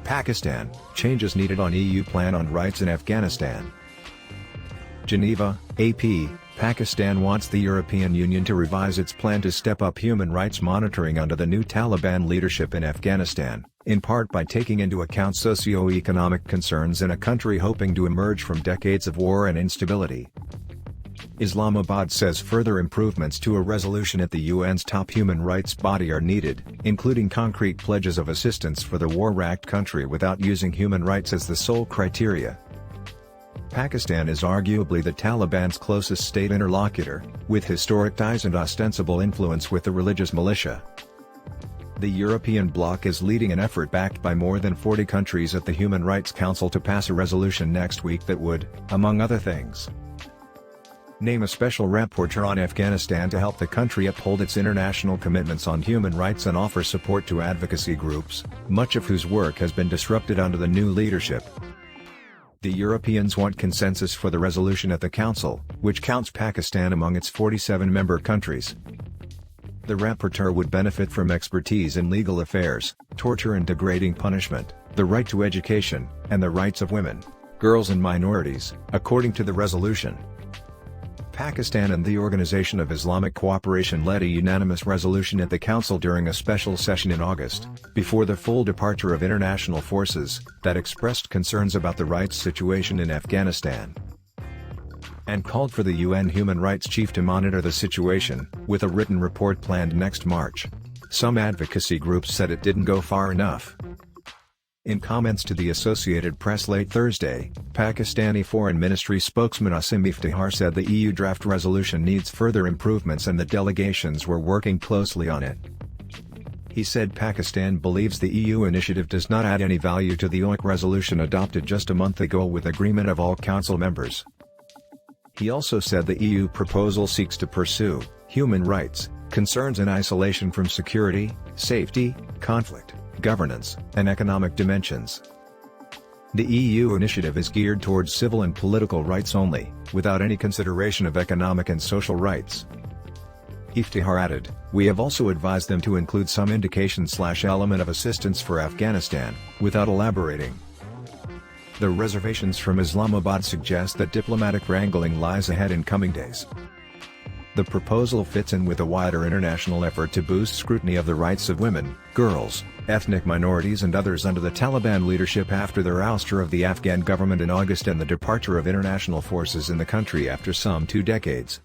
Pakistan, changes needed on EU plan on rights in Afghanistan. Geneva, AP, Pakistan wants the European Union to revise its plan to step up human rights monitoring under the new Taliban leadership in Afghanistan, in part by taking into account socio-economic concerns in a country hoping to emerge from decades of war and instability. Islamabad says further improvements to a resolution at the UN's top human rights body are needed, including concrete pledges of assistance for the war-wracked country without using human rights as the sole criteria. Pakistan is arguably the Taliban's closest state interlocutor, with historic ties and ostensible influence with the religious militia. The European bloc is leading an effort backed by more than 40 countries at the Human Rights Council to pass a resolution next week that would, among other things, name a special rapporteur on Afghanistan to help the country uphold its international commitments on human rights and offer support to advocacy groups, much of whose work has been disrupted under the new leadership. The Europeans want consensus for the resolution at the Council, which counts Pakistan among its 47 member countries. The rapporteur would benefit from expertise in legal affairs, torture and degrading punishment, the right to education, and the rights of women, girls and minorities, according to the resolution. Pakistan and the Organization of Islamic Cooperation led a unanimous resolution at the Council during a special session in August, before the full departure of international forces, that expressed concerns about the rights situation in Afghanistan, and called for the UN Human Rights Chief to monitor the situation, with a written report planned next March. Some advocacy groups said it didn't go far enough. In comments to the Associated Press late Thursday, Pakistani Foreign Ministry spokesman Asim Iftihar said the EU draft resolution needs further improvements and the delegations were working closely on it. He said Pakistan believes the EU initiative does not add any value to the OIC resolution adopted just a month ago with agreement of all Council members. He also said the EU proposal seeks to pursue human rights concerns in isolation from security, safety, conflict, governance, and economic dimensions. The EU initiative is geared towards civil and political rights only, without any consideration of economic and social rights. Iftihar added, "We have also advised them to include some indication/element of assistance for Afghanistan, without elaborating." The reservations from Islamabad suggest that diplomatic wrangling lies ahead in coming days. The proposal fits in with a wider international effort to boost scrutiny of the rights of women, girls, ethnic minorities and others under the Taliban leadership after their ouster of the Afghan government in August and the departure of international forces in the country after some 2 decades.